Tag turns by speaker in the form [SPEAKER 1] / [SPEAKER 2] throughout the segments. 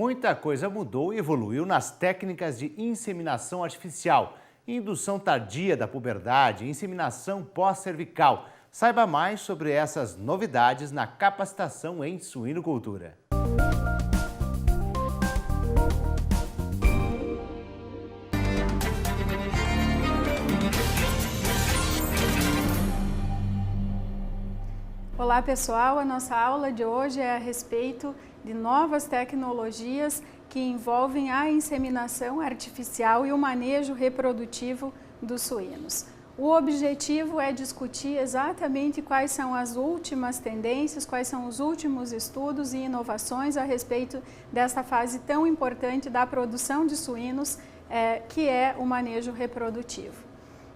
[SPEAKER 1] Muita coisa mudou e evoluiu nas técnicas de inseminação artificial, indução tardia da puberdade e inseminação pós-cervical. Saiba mais sobre essas novidades na capacitação em suinocultura.
[SPEAKER 2] Olá pessoal, a nossa aula de hoje é a respeito de novas tecnologias que envolvem a inseminação artificial e o manejo reprodutivo dos suínos. O objetivo é discutir exatamente quais são as últimas tendências, quais são os últimos estudos e inovações a respeito desta fase tão importante da produção de suínos, que é o manejo reprodutivo.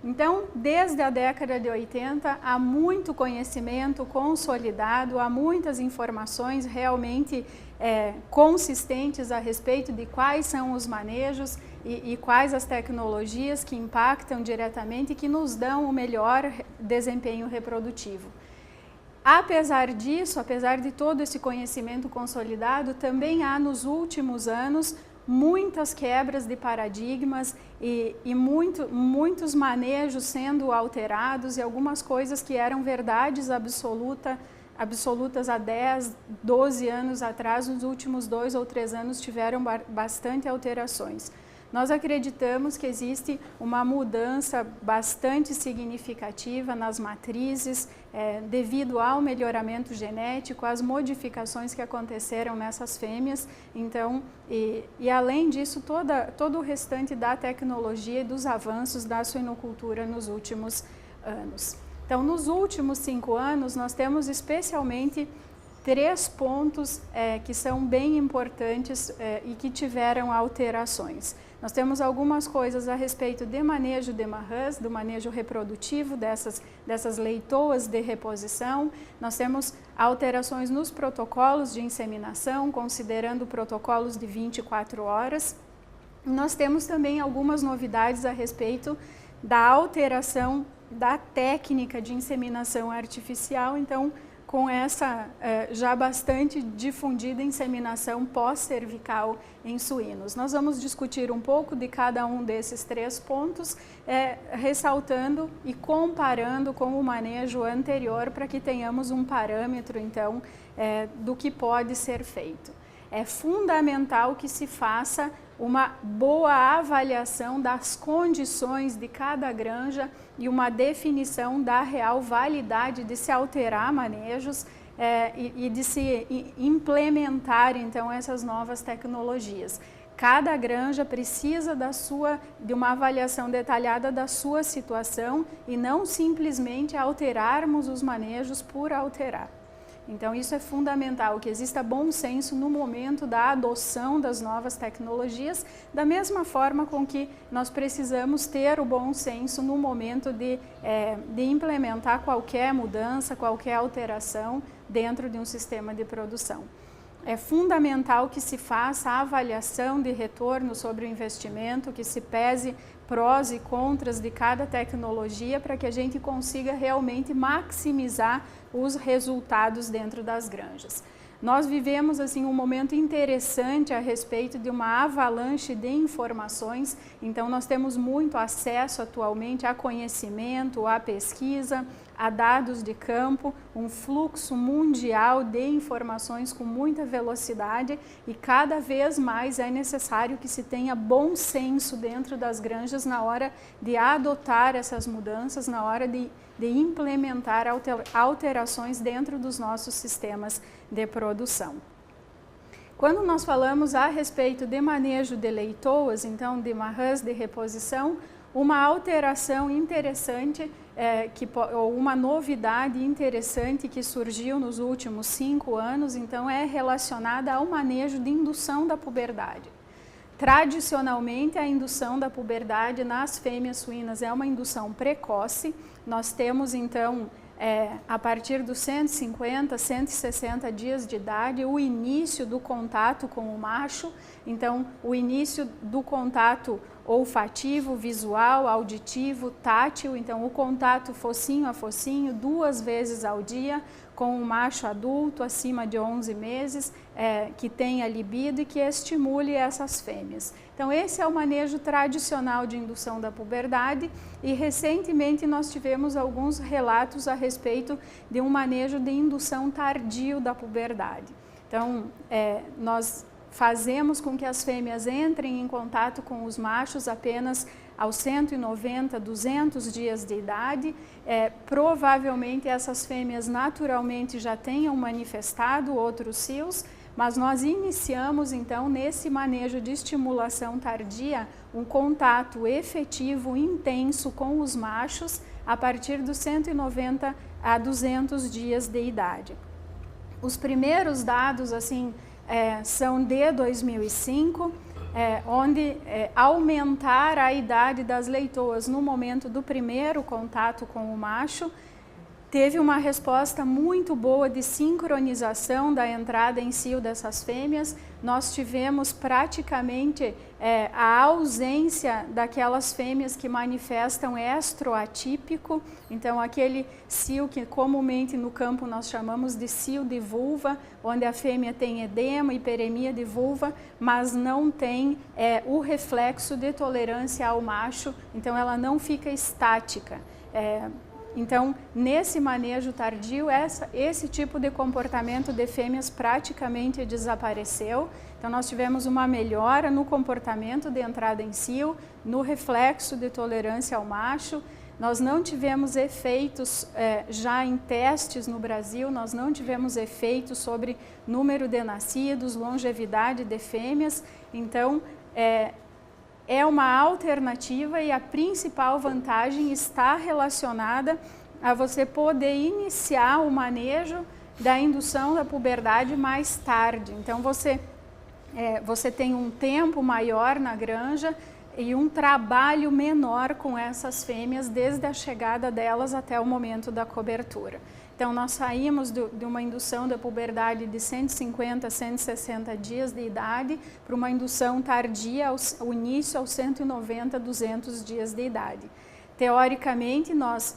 [SPEAKER 2] Então, desde a década de 80, há muito conhecimento consolidado, há muitas informações realmente consistentes a respeito de quais são os manejos e quais as tecnologias que impactam diretamente e que nos dão o melhor desempenho reprodutivo. Apesar disso, apesar de todo esse conhecimento consolidado, também há nos últimos anos muitas quebras de paradigmas e muitos manejos sendo alterados e algumas coisas que eram verdades absolutas há 10, 12 anos atrás, nos últimos 2 ou 3 anos tiveram bastante alterações. Nós acreditamos que existe uma mudança bastante significativa nas matrizes devido ao melhoramento genético, às modificações que aconteceram nessas fêmeas. Então, e além disso, todo o restante da tecnologia e dos avanços da suinocultura nos últimos anos. Então, nos últimos 5 anos, nós temos especialmente 3 pontos que são bem importantes e que tiveram alterações. Nós temos algumas coisas a respeito de manejo de marrãs, do manejo reprodutivo dessas leitoas de reposição. Nós temos alterações nos protocolos de inseminação, considerando protocolos de 24 horas. Nós temos também algumas novidades a respeito da alteração da técnica de inseminação artificial. Então, com essa já bastante difundida inseminação pós-cervical em suínos. Nós vamos discutir um pouco de cada um desses 3 pontos, ressaltando e comparando com o manejo anterior para que tenhamos um parâmetro, então, do que pode ser feito. É fundamental que se faça uma boa avaliação das condições de cada granja e uma definição da real validade de se alterar manejos e de se implementar, então, essas novas tecnologias. Cada granja precisa de uma avaliação detalhada da sua situação e não simplesmente alterarmos os manejos por alterar. Então, isso é fundamental, que exista bom senso no momento da adoção das novas tecnologias, da mesma forma com que nós precisamos ter o bom senso no momento de implementar qualquer mudança, qualquer alteração dentro de um sistema de produção. É fundamental que se faça a avaliação de retorno sobre o investimento, que se pese prós e contras de cada tecnologia para que a gente consiga realmente maximizar os resultados dentro das granjas. Nós vivemos assim um momento interessante a respeito de uma avalanche de informações, então nós temos muito acesso atualmente a conhecimento, a pesquisa, a dados de campo, um fluxo mundial de informações com muita velocidade e cada vez mais é necessário que se tenha bom senso dentro das granjas na hora de adotar essas mudanças, na hora de implementar alterações dentro dos nossos sistemas de produção. Quando nós falamos a respeito de manejo de leitoas, então de marrãs de reposição, uma alteração interessante, ou uma novidade interessante que surgiu nos últimos 5 anos, então é relacionada ao manejo de indução da puberdade. Tradicionalmente, a indução da puberdade nas fêmeas suínas é uma indução precoce. Nós temos, então, a partir dos 150, 160 dias de idade, o início do contato com o macho. Então, o início do contato olfativo, visual, auditivo, tátil, então o contato focinho a focinho 2 vezes ao dia com um macho adulto acima de 11 meses, que tenha libido e que estimule essas fêmeas. Então esse é o manejo tradicional de indução da puberdade e recentemente nós tivemos alguns relatos a respeito de um manejo de indução tardio da puberdade. Então nós fazemos com que as fêmeas entrem em contato com os machos apenas aos 190, 200 dias de idade. Provavelmente essas fêmeas naturalmente já tenham manifestado outros cios, mas nós iniciamos então nesse manejo de estimulação tardia um contato efetivo, intenso com os machos a partir dos 190 a 200 dias de idade. Os primeiros dados assim são de 2005, onde aumentar a idade das leitoas no momento do primeiro contato com o macho teve uma resposta muito boa de sincronização da entrada em cio dessas fêmeas. Nós tivemos praticamente a ausência daquelas fêmeas que manifestam estro atípico, então aquele cio que comumente no campo nós chamamos de cio de vulva, onde a fêmea tem edema, hiperemia de vulva, mas não tem o reflexo de tolerância ao macho, então ela não fica estática. Então, nesse manejo tardio, esse tipo de comportamento de fêmeas praticamente desapareceu. Então, nós tivemos uma melhora no comportamento de entrada em cio, no reflexo de tolerância ao macho. Nós não tivemos efeitos já em testes no Brasil, nós não tivemos efeitos sobre número de nascidos, longevidade de fêmeas. Então, é uma alternativa e a principal vantagem está relacionada a você poder iniciar o manejo da indução da puberdade mais tarde. Então você tem um tempo maior na granja e um trabalho menor com essas fêmeas desde a chegada delas até o momento da cobertura. Então nós saímos de uma indução da puberdade de 150 a 160 dias de idade para uma indução tardia, o início aos 190 a 200 dias de idade. Teoricamente, nós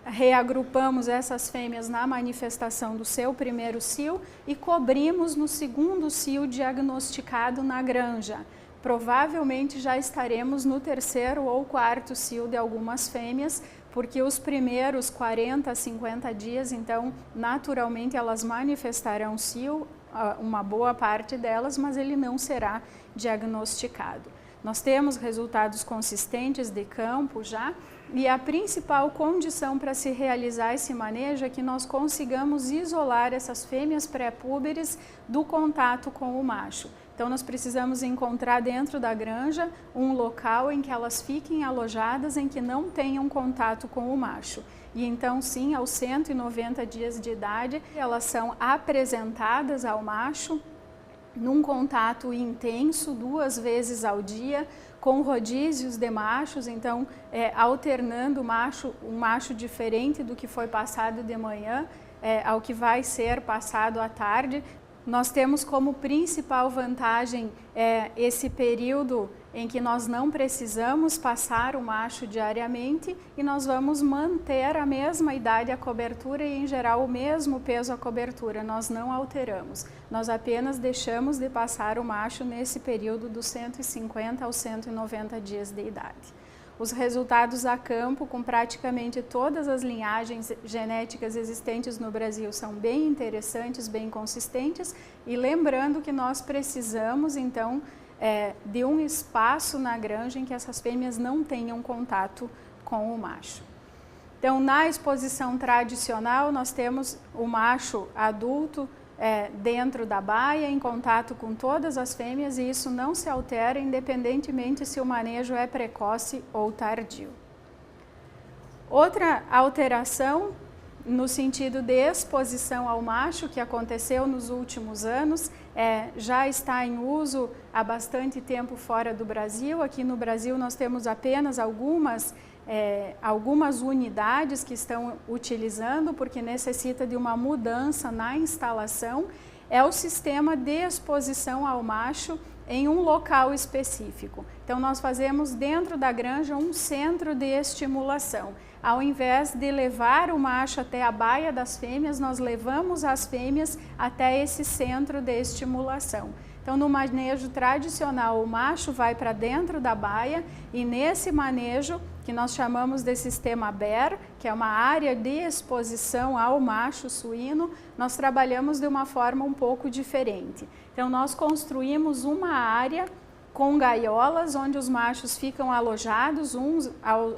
[SPEAKER 2] reagrupamos essas fêmeas na manifestação do seu primeiro cio e cobrimos no segundo cio diagnosticado na granja. Provavelmente já estaremos no terceiro ou quarto cio de algumas fêmeas, porque os primeiros 40 a 50 dias, então, naturalmente elas manifestarão cio, uma boa parte delas, mas ele não será diagnosticado. Nós temos resultados consistentes de campo já, e a principal condição para se realizar esse manejo é que nós consigamos isolar essas fêmeas pré-púberes do contato com o macho. Então nós precisamos encontrar dentro da granja um local em que elas fiquem alojadas, em que não tenham contato com o macho. E então sim, aos 190 dias de idade, elas são apresentadas ao macho num contato intenso 2 vezes ao dia, com rodízios de machos, então alternando um macho diferente do que foi passado de manhã ao que vai ser passado à tarde. Nós temos como principal vantagem esse período em que nós não precisamos passar o macho diariamente e nós vamos manter a mesma idade à cobertura e, em geral, o mesmo peso à cobertura. Nós não alteramos, nós apenas deixamos de passar o macho nesse período dos 150 aos 190 dias de idade. Os resultados a campo, com praticamente todas as linhagens genéticas existentes no Brasil, são bem interessantes, bem consistentes, e lembrando que nós precisamos, então, de um espaço na granja em que essas fêmeas não tenham contato com o macho. Então, na exposição tradicional, nós temos o macho adulto dentro da baia, em contato com todas as fêmeas, e isso não se altera independentemente se o manejo é precoce ou tardio. Outra alteração no sentido de exposição ao macho que aconteceu nos últimos anos, já está em uso há bastante tempo fora do Brasil. Aqui no Brasil nós temos apenas algumas unidades que estão utilizando, porque necessita de uma mudança na instalação. É o sistema de exposição ao macho em um local específico. Então nós fazemos dentro da granja um centro de estimulação. Ao invés de levar o macho até a baia das fêmeas, nós levamos as fêmeas até esse centro de estimulação. Então, no manejo tradicional, o macho vai para dentro da baia e nesse manejo, que nós chamamos de sistema BER, que é uma área de exposição ao macho suíno, nós trabalhamos de uma forma um pouco diferente. Então, nós construímos uma área com gaiolas, onde os machos ficam alojados uns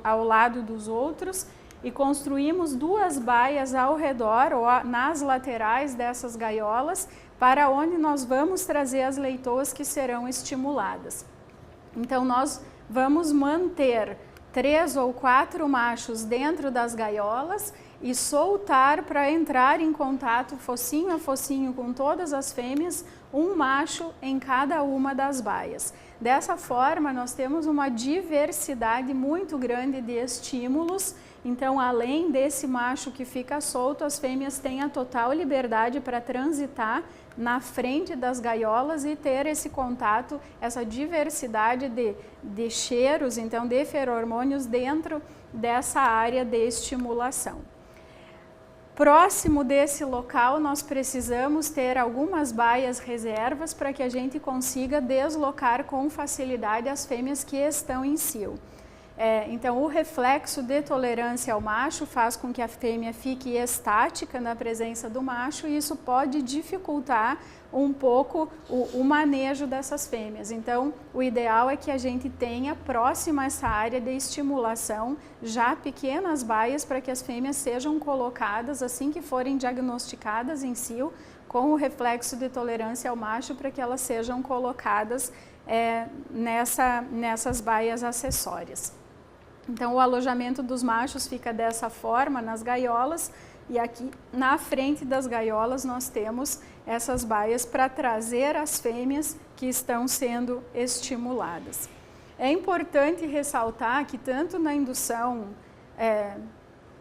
[SPEAKER 2] ao lado dos outros e construímos 2 baias ao redor ou nas laterais dessas gaiolas, para onde nós vamos trazer as leitoas que serão estimuladas. Então, nós vamos manter 3 ou 4 machos dentro das gaiolas e soltar para entrar em contato focinho a focinho com todas as fêmeas, um macho em cada uma das baias. Dessa forma, nós temos uma diversidade muito grande de estímulos. Então, além desse macho que fica solto, as fêmeas têm a total liberdade para transitar na frente das gaiolas e ter esse contato, essa diversidade de cheiros, então de feromônios dentro dessa área de estimulação. Próximo desse local, nós precisamos ter algumas baias reservas para que a gente consiga deslocar com facilidade as fêmeas que estão em cio. Então, o reflexo de tolerância ao macho faz com que a fêmea fique estática na presença do macho e isso pode dificultar um pouco o manejo dessas fêmeas. Então, o ideal é que a gente tenha próxima a essa área de estimulação já pequenas baias para que as fêmeas sejam colocadas assim que forem diagnosticadas em cio com o reflexo de tolerância ao macho para que elas sejam colocadas nessas baias acessórias. Então, o alojamento dos machos fica dessa forma nas gaiolas e aqui na frente das gaiolas nós temos essas baias para trazer as fêmeas que estão sendo estimuladas. É importante ressaltar que tanto na indução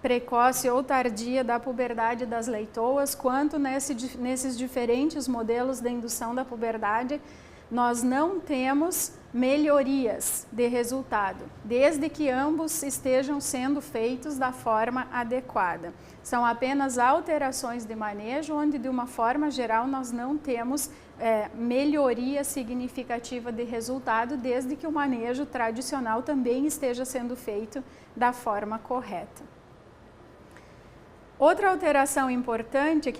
[SPEAKER 2] precoce ou tardia da puberdade das leitoas, quanto nesses diferentes modelos de indução da puberdade, nós não temos melhorias de resultado, desde que ambos estejam sendo feitos da forma adequada. São apenas alterações de manejo, onde de uma forma geral nós não temos melhoria significativa de resultado, desde que o manejo tradicional também esteja sendo feito da forma correta. Outra alteração importante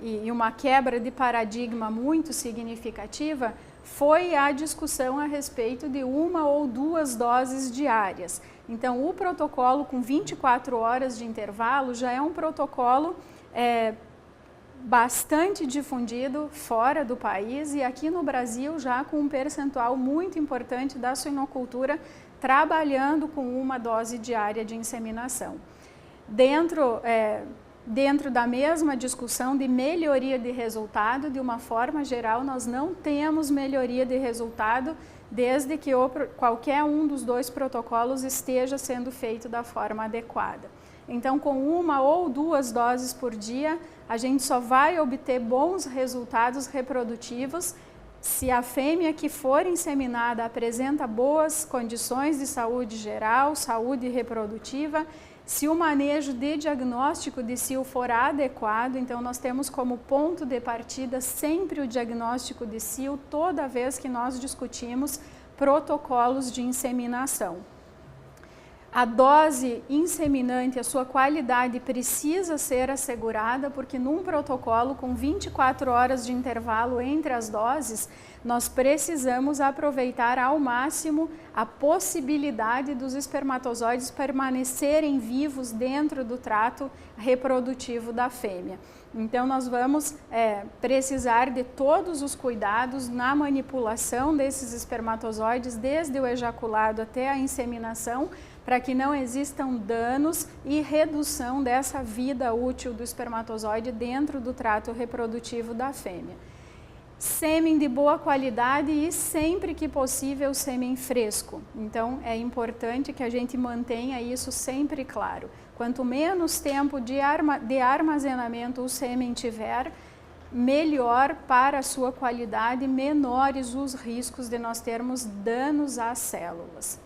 [SPEAKER 2] e uma quebra de paradigma muito significativa foi a discussão a respeito de 1 ou 2 doses diárias. Então, o protocolo com 24 horas de intervalo já é um protocolo bastante difundido fora do país e aqui no Brasil já com um percentual muito importante da suinocultura trabalhando com 1 dose diária de inseminação. Dentro da mesma discussão de melhoria de resultado, de uma forma geral, nós não temos melhoria de resultado desde que qualquer um dos 2 protocolos esteja sendo feito da forma adequada. Então, com 1 ou 2 doses por dia, a gente só vai obter bons resultados reprodutivos se a fêmea que for inseminada apresenta boas condições de saúde geral, saúde reprodutiva. Se o manejo de diagnóstico de cio for adequado, então nós temos como ponto de partida sempre o diagnóstico de cio toda vez que nós discutimos protocolos de inseminação. A dose inseminante, a sua qualidade precisa ser assegurada, porque num protocolo com 24 horas de intervalo entre as doses, nós precisamos aproveitar ao máximo a possibilidade dos espermatozoides permanecerem vivos dentro do trato reprodutivo da fêmea. Então, nós vamos precisar de todos os cuidados na manipulação desses espermatozoides, desde o ejaculado até a inseminação, para que não existam danos e redução dessa vida útil do espermatozoide dentro do trato reprodutivo da fêmea. Sêmen de boa qualidade e, sempre que possível, sêmen fresco. Então, é importante que a gente mantenha isso sempre claro. Quanto menos tempo de armazenamento o sêmen tiver, melhor para a sua qualidade, menores os riscos de nós termos danos às células.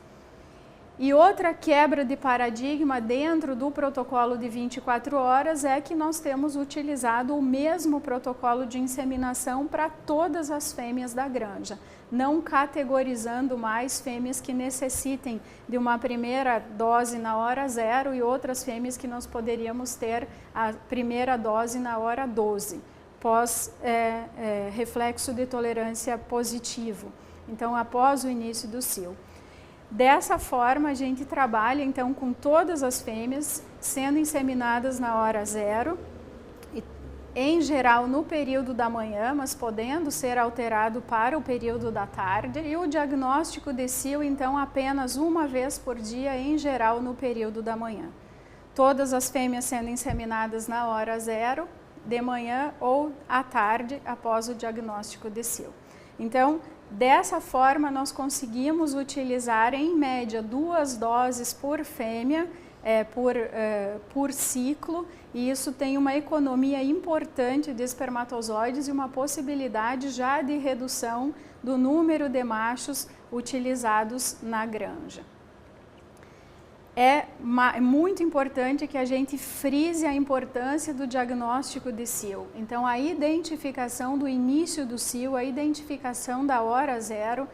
[SPEAKER 2] E outra quebra de paradigma dentro do protocolo de 24 horas é que nós temos utilizado o mesmo protocolo de inseminação para todas as fêmeas da granja, não categorizando mais fêmeas que necessitem de uma primeira dose na hora 0 e outras fêmeas que nós poderíamos ter a primeira dose na hora 12, pós reflexo de tolerância positivo, então após o início do cio. Dessa forma, a gente trabalha então com todas as fêmeas sendo inseminadas na hora 0, em geral no período da manhã, mas podendo ser alterado para o período da tarde, e o diagnóstico de cio então apenas uma vez por dia, em geral no período da manhã. Todas as fêmeas sendo inseminadas na hora 0, de manhã ou à tarde, após o diagnóstico de cio. Então, dessa forma, nós conseguimos utilizar, em média, 2 doses por fêmea por ciclo, e isso tem uma economia importante de espermatozoides e uma possibilidade já de redução do número de machos utilizados na granja. É muito importante que a gente frise a importância do diagnóstico de cio. Então, a identificação do início do cio, a identificação da hora 0,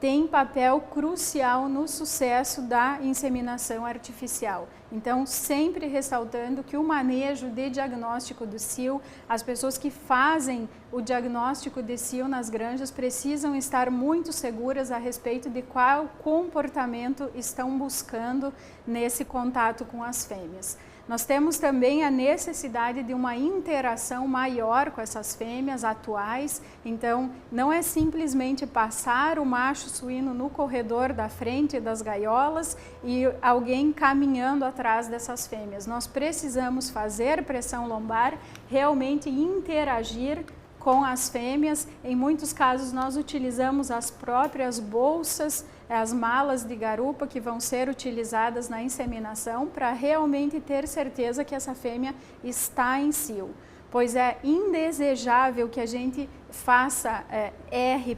[SPEAKER 2] tem papel crucial no sucesso da inseminação artificial. Então, sempre ressaltando que o manejo de diagnóstico do cio, as pessoas que fazem o diagnóstico de cio nas granjas precisam estar muito seguras a respeito de qual comportamento estão buscando nesse contato com as fêmeas. Nós temos também a necessidade de uma interação maior com essas fêmeas atuais, então não é simplesmente passar o macho suíno no corredor da frente das gaiolas e alguém caminhando atrás dessas fêmeas. Nós precisamos fazer pressão lombar, realmente interagir com as fêmeas. Em muitos casos nós utilizamos as próprias bolsas, as malas de garupa que vão ser utilizadas na inseminação para realmente ter certeza que essa fêmea está em cio, pois é indesejável que a gente faça R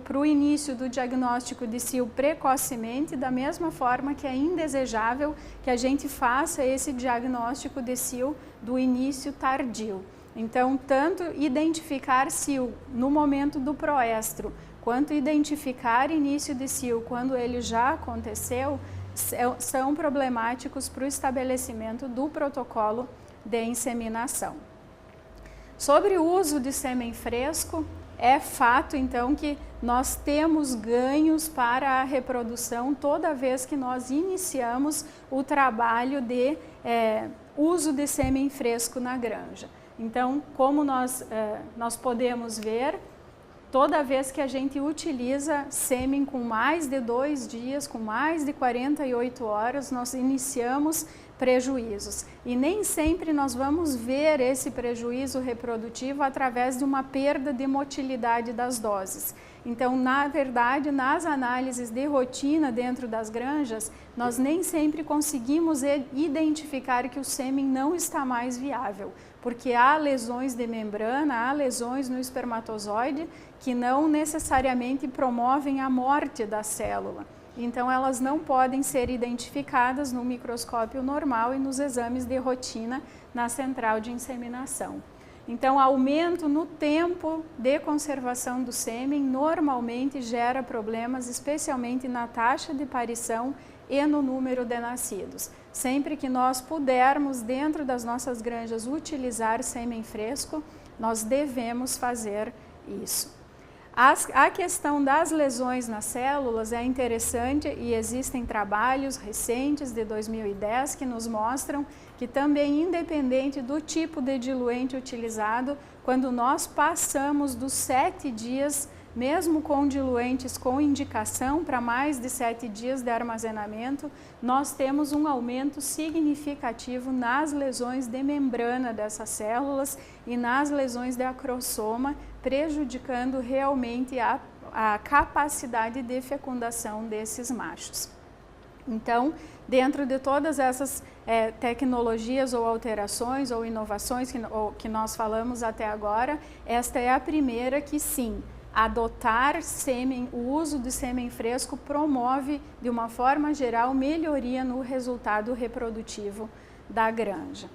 [SPEAKER 2] para o início do diagnóstico de cio precocemente, da mesma forma que é indesejável que a gente faça esse diagnóstico de cio do início tardio. Então, tanto identificar cio no momento do proestro, quanto identificar início de cio quando ele já aconteceu, são problemáticos para o estabelecimento do protocolo de inseminação. Sobre o uso de sêmen fresco, é fato então que nós temos ganhos para a reprodução toda vez que nós iniciamos o trabalho de uso de sêmen fresco na granja. Então, como nós podemos ver, toda vez que a gente utiliza sêmen com mais de 2 dias, com mais de 48 horas, nós iniciamos prejuízos. E nem sempre nós vamos ver esse prejuízo reprodutivo através de uma perda de motilidade das doses. Então, na verdade, nas análises de rotina dentro das granjas, nós nem sempre conseguimos identificar que o sêmen não está mais viável, porque há lesões de membrana, há lesões no espermatozoide que não necessariamente promovem a morte da célula. Então, elas não podem ser identificadas no microscópio normal e nos exames de rotina na central de inseminação. Então, aumento no tempo de conservação do sêmen normalmente gera problemas, especialmente na taxa de parição e no número de nascidos. Sempre que nós pudermos, dentro das nossas granjas, utilizar sêmen fresco, nós devemos fazer isso. A questão das lesões nas células é interessante e existem trabalhos recentes de 2010 que nos mostram que também, independente do tipo de diluente utilizado, quando nós passamos dos 7 dias, mesmo com diluentes com indicação para mais de 7 dias de armazenamento, nós temos um aumento significativo nas lesões de membrana dessas células e nas lesões de acrossoma, prejudicando realmente a capacidade de fecundação desses machos. Então, dentro de todas essas tecnologias ou alterações ou inovações que nós falamos até agora, esta é a primeira que sim, adotar o uso de sêmen fresco promove, de uma forma geral, melhoria no resultado reprodutivo da granja.